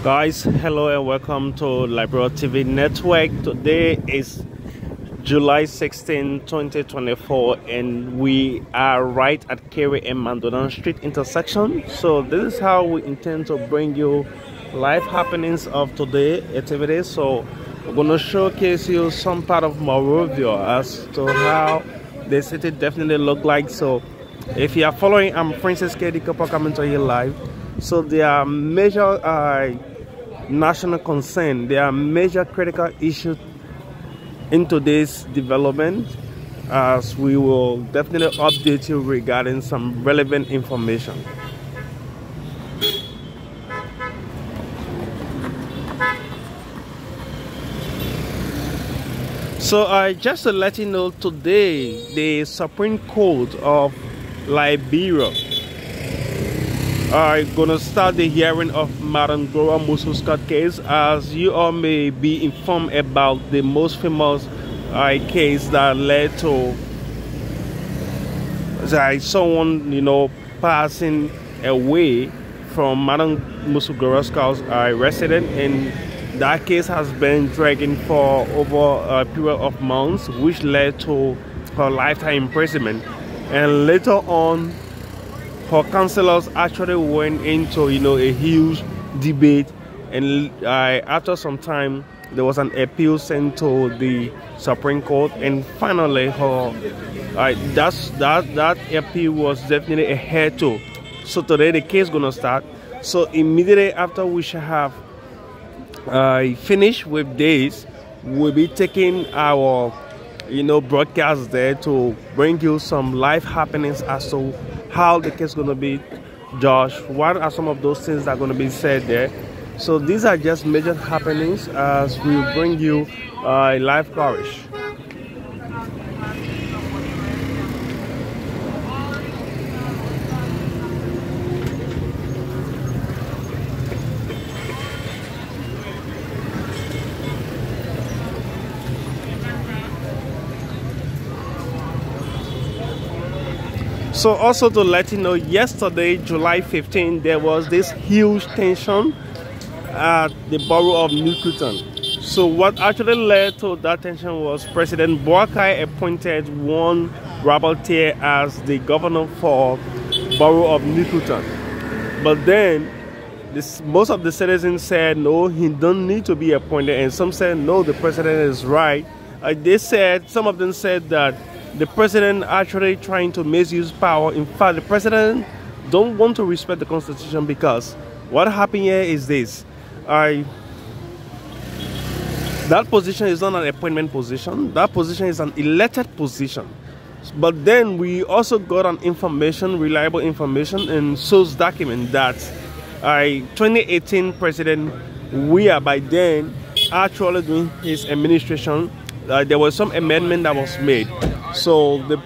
Guys, hello and welcome to Liberia TV Network. Today is July 16, 2024, and we are right at Kerry and Mandodan Street intersection. So this is how we intend to bring you live happenings of today activities. So we're going to showcase you some part of Monrovia as to how the city definitely look like. So if you are following, I'm Princess KD Copper coming to you live. So there are major national concern, there are major critical issues in today's development, as we will definitely update you regarding some relevant information. So just to let you know, today the Supreme Court of Liberia are gonna start the hearing of Madam Gloria Musu Scott case. As you all may be informed about the most famous case that led to someone passing away from Madam Musu Gloria Scott's residence, and that case has been dragging for over a period of months, which led to her lifetime imprisonment. And later on, her counselors actually went into a huge debate, and after some time there was an appeal sent to the Supreme Court, and finally that appeal was definitely a head to. So today the case gonna start. So immediately after we shall have finished with this, we'll be taking our broadcast there to bring you some live happenings as to how the case is going to be judged, what are some of those things that are going to be said there. So these are just major happenings as we bring you live coverage. So also to let you know, yesterday, July 15, there was this huge tension at the borough of Newcruton. So what actually led to that tension was President Boakai appointed one Rabaltier as the governor for borough of Newcruton. But then most of the citizens said no, he don't need to be appointed, and some said no, the president is right. Some of them said that the president actually trying to misuse power. In fact, the president don't want to respect the constitution, because what happened here is this: that position is not an appointment position. That position is an elected position. But then we also got an reliable information, and source document that 2018 President Weah, by then actually doing his administration, there was some amendment that was made. So the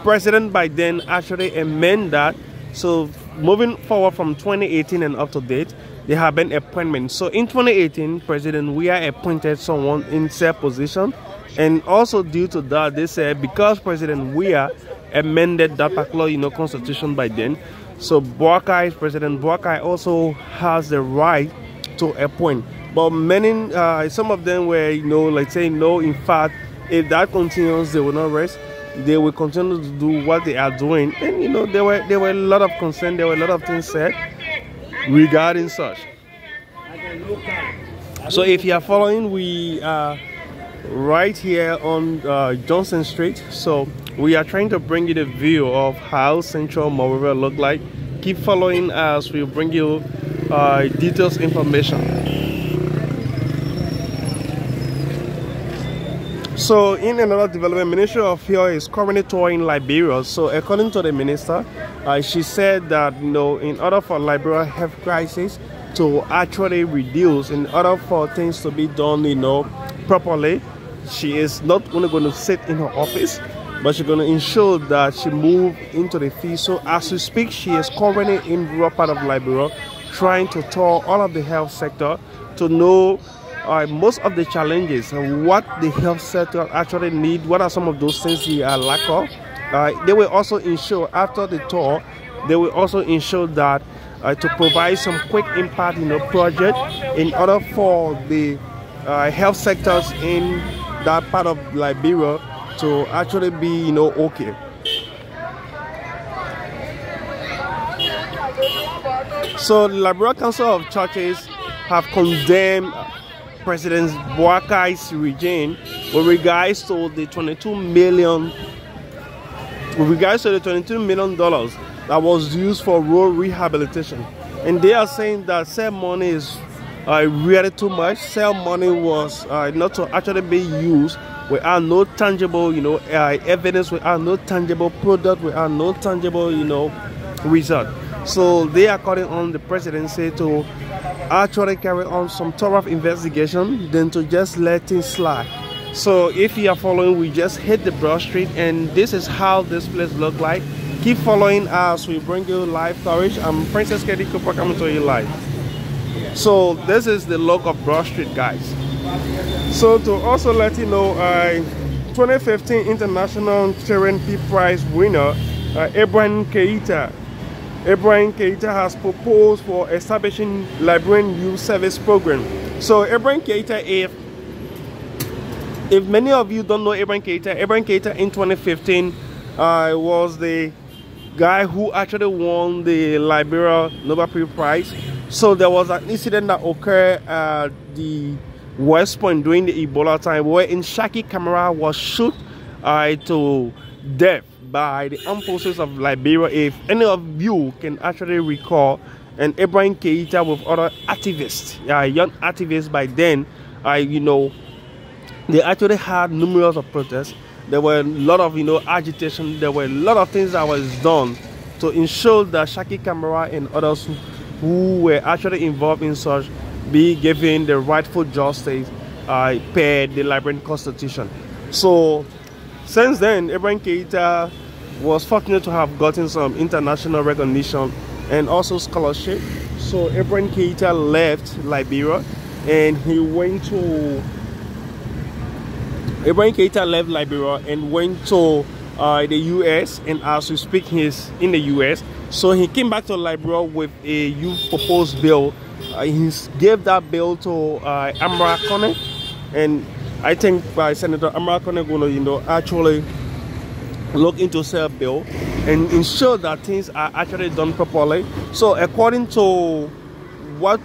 president by then actually amended that. So moving forward from 2018 and up to date, there have been appointments. So in 2018, President Weah appointed someone in said position, and also due to that, they said because President Weah amended that particular constitution by then, so President Boakai also has the right to appoint. But many, some of them were like saying no. In fact, if that continues, they will not rest. They will continue to do what they are doing. And there were a lot of concern. There were a lot of things said regarding such. So if you are following, we are right here on Johnson Street. So we are trying to bring you the view of how Central Monrovia look like. Keep following as we bring you details information. So in another development, Ministry of Health is currently touring Liberia. So according to the minister, she said that in order for Liberia health crisis to actually reduce, in order for things to be done properly, she is not only going to sit in her office, but she's going to ensure that she move into the field. So as we speak, she is currently in rural part of Liberia, trying to tour all of the health sector to know most of the challenges and what the health sector actually need. What are some of those things we are lack of? They will also ensure after the tour, they will also ensure that to provide some quick impact, project in order for the health sectors in that part of Liberia to actually be, okay. So the Liberia Council of Churches have condemned President Boakai's regime with regards to the $22 million that was used for road rehabilitation, and they are saying that cell money is really too much. Cell money was not to actually be used without no tangible, evidence, without no tangible product, without no tangible, result. So they are calling on the presidency to actually carry on some thorough investigation than to just let things slide. So if you are following, we just hit the Broad Street, and this is how this place look like. Keep following us. We bring you live coverage. I'm Princess Kedi Cooper coming to you live. So this is the look of Broad Street, guys. So to also let you know, 2015 International Children Peace Prize winner Ibrahim Keita has proposed for establishing Liberian Youth Service Program. So Ibrahim Keita, if many of you don't know Ibrahim Keita in 2015 was the guy who actually won the Liberia Nobel Peace Prize. So there was an incident that occurred at the West Point during the Ebola time, where Shaki Camara was shot to death by the armed forces of Liberia. If any of you can actually recall, and Ibrahim Keita with other activists, young activists by then, they actually had numerous of protests. There were a lot of agitation. There were a lot of things that was done to ensure that Shaki Camara and others who were actually involved in such be given the rightful justice per the Liberian Constitution. So since then, Ibrahim Keita was fortunate to have gotten some international recognition and also scholarship. So Ibrahim Keita left Liberia and he went to the US, and as we speak, he's in the US. So he came back to Liberia with a youth proposed bill. He gave that bill to Amara Kone, and I think Senator Amara Kone going to actually look into said bill and ensure that things are actually done properly. So according to what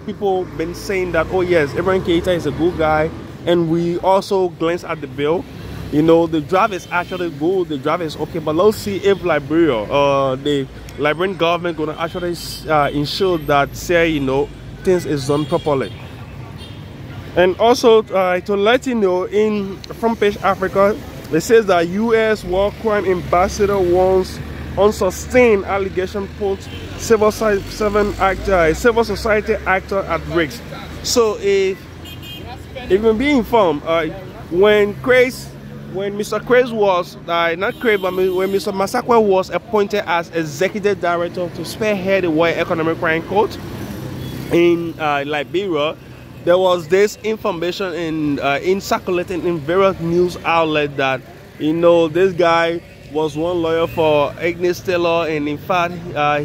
people been saying, that oh yes, Ibrahim Keita is a good guy, and we also glance at the bill. The draft is actually good, the draft is okay, but let's see if Liberia, the Liberian government gonna actually ensure that things is done properly. And also to let you know, in Front Page Africa, it says that U.S. War Crime Ambassador warns unsustained allegation puts civil society actor at risk. So if you be informed, when Mr. Craze was, not Craze, but when Mr. Masakwe was appointed as Executive Director to spearhead the World Economic Crime Court in Liberia, there was this information in circulating in various news outlets that, this guy was one lawyer for Agnes Taylor, and in fact,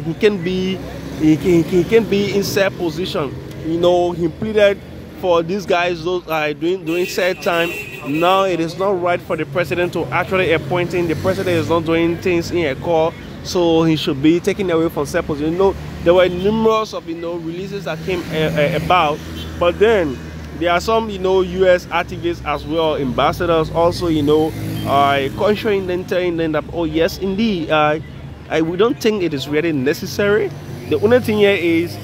he can be in said position. He pleaded for these guys doing said time. Now it is not right for the president to actually appoint him. The president is not doing things in a call, so he should be taken away from said position. There were numerous of releases that came about, but then there are some U.S. activists as well, ambassadors also cautioning them, telling them that oh yes indeed, we don't think it is really necessary. The only thing here is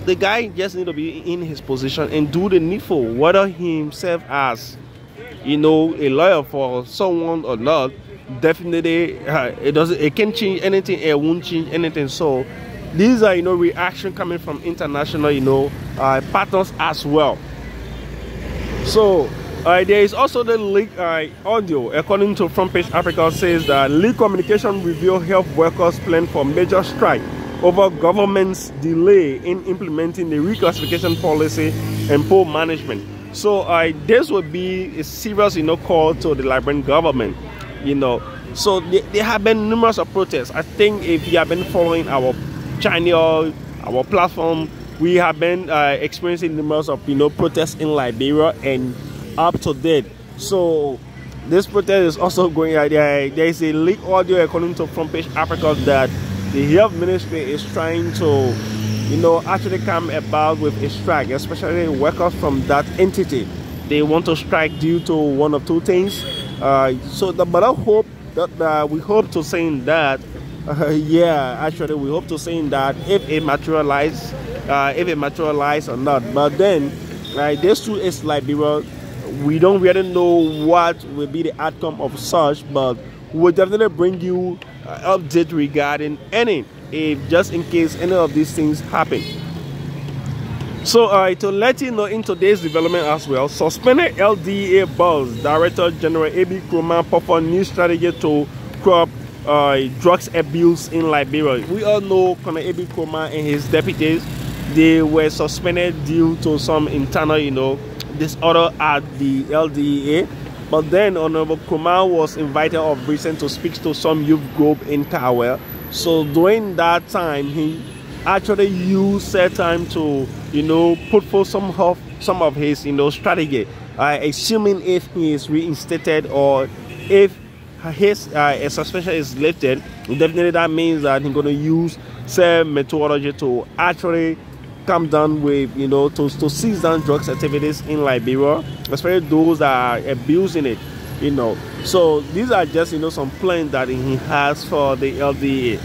the guy just need to be in his position and do the needful, whether he himself as a lawyer for someone or not. Definitely it can't change anything, it won't change anything. So these are reaction coming from international partners as well. So there is also the leaked audio. According to Front Page Africa, says that leaked communication reveal health workers plan for major strike over government's delay in implementing the reclassification policy and poor management. So this would be a serious call to the Liberian government. So there have been numerous of protests. I think if you have been following our channel, our platform, we have been experiencing numerous of protests in Liberia and up to date. So this protest is also going out there. There is a leaked audio according to Front Page Africa that the health ministry is trying to actually come about with a strike, especially workers from that entity. They want to strike due to one of two things. But I hope that we hope to saying that yeah, actually we hope to saying that if it materializes or not. But then this too is Liberia. We don't really know what will be the outcome of such, but we'll definitely bring you update regarding any, if just in case any of these things happen. So to let you know in today's development as well, suspended LDA boss Director General A.B. Nkrumah performed new strategy to curb drugs abuse in Liberia. We all know Colonel A.B. Nkrumah and his deputies, they were suspended due to some internal disorder at the LDA. But then Honorable Nkrumah was invited of recent to speak to some youth group in Kawel. So during that time, he actually used that time to put forth some of his strategy, assuming if he is reinstated or if his suspension is lifted, definitely that means that he's going to use same methodology to actually come down with to seize down drugs activities in Liberia, especially those that are abusing it. So these are just some plans that he has for the LDA.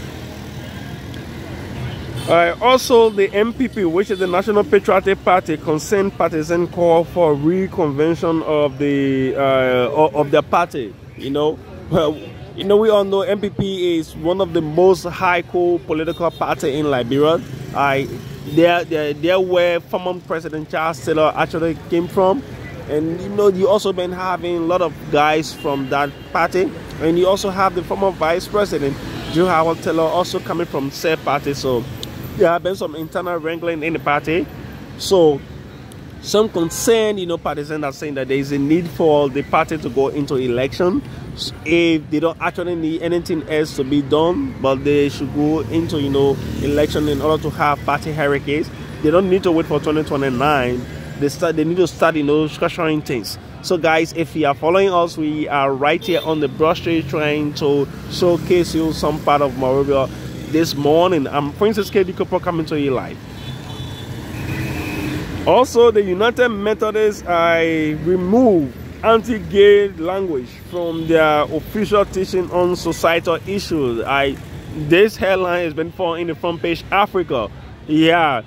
Also, the MPP, which is the National Patriotic Party, concerned partisan call for reconvention of the party. We all know MPP is one of the most high-core political party in Liberia. There where former President Charles Taylor actually came from, and you also been having a lot of guys from that party, and you also have the former Vice President Joe Howard Taylor also coming from said party. So there have been some internal wrangling in the party. So some concerned, partisans are saying that there is a need for the party to go into election. If they don't actually need anything else to be done, but they should go into election in order to have party hierarchies. They don't need to wait for 2029. They need to start structuring things. So guys, if you are following us, we are right here on the Broad Street trying to showcase you some part of Monrovia this morning. I'm Princess K.D. Cooper coming to you live. Also, the United Methodists removed anti-gay language from their official teaching on societal issues. This headline has been found in the Front Page Africa. Yeah,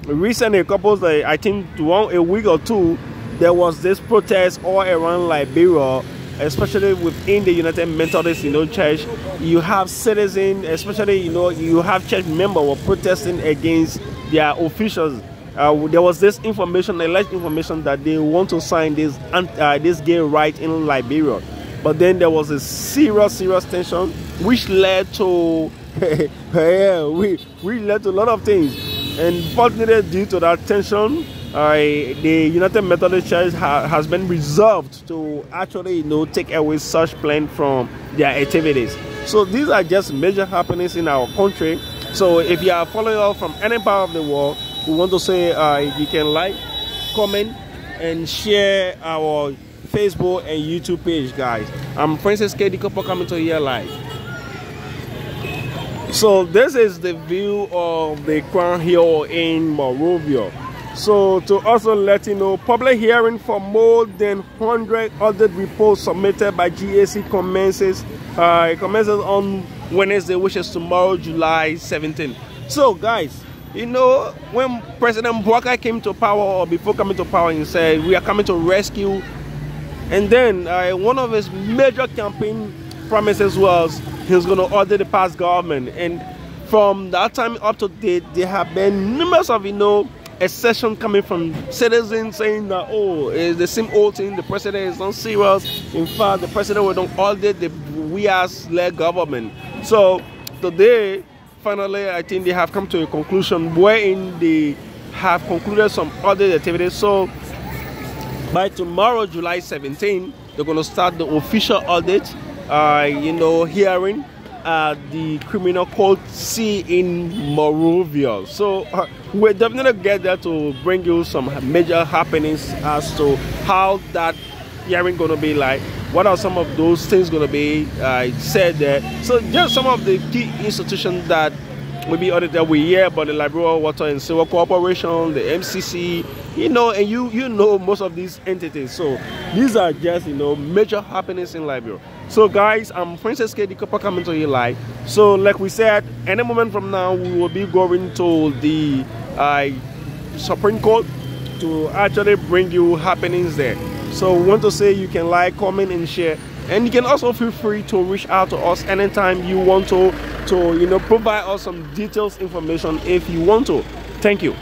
recently, I think a week or two, there was this protest all around Liberia, especially within the United Methodist church. You have citizens, especially you have church members were protesting against their officials. There was this information, alleged information, that they want to sign this gay right in Liberia, but then there was a serious tension, which led to we led to a lot of things. And fortunately, due to that tension, the United Methodist Church has been resolved to actually take away such plan from their activities. So these are just major happenings in our country. So if you are following us from any part of the world, we want to say you can like, comment, and share our Facebook and YouTube page, guys. I'm Princess K.D. Cooper coming to here live. So this is the view of the Crown Hill in Monrovia. So to also let you know, public hearing for more than 100 audit reports submitted by GAC commences on Wednesday, which is tomorrow, July 17th. So guys, when President Bwaka came to power, or before coming to power, he said we are coming to rescue, and then one of his major campaign promises was he was going to audit the past government. And from that time up to date, there have been numerous of accession coming from citizens saying that it's the same old thing, the president is not serious. In fact, the president will not audit the led government. So today, finally, I think they have come to a conclusion wherein they have concluded some audit activities. So by tomorrow, July 17, they're going to start the official audit, hearing. at the Criminal Code C in Monrovia. So we're definitely get there to bring you some major happenings as to how that hearing gonna be like. What are some of those things gonna be said there? So just some of the key institutions that will be audited. We hear about the Liberia Water and Sewer Corporation, the MCC, you know, and you know most of these entities. So these are just, you know, major happenings in Liberia. So guys, I'm Princess K, the Copper, coming to you live. So like we said, any moment from now we will be going to the Supreme Court to actually bring you happenings there. So we want to say you can like, comment and share, and you can also feel free to reach out to us anytime you want to you know, provide us some details information if you want to. Thank you.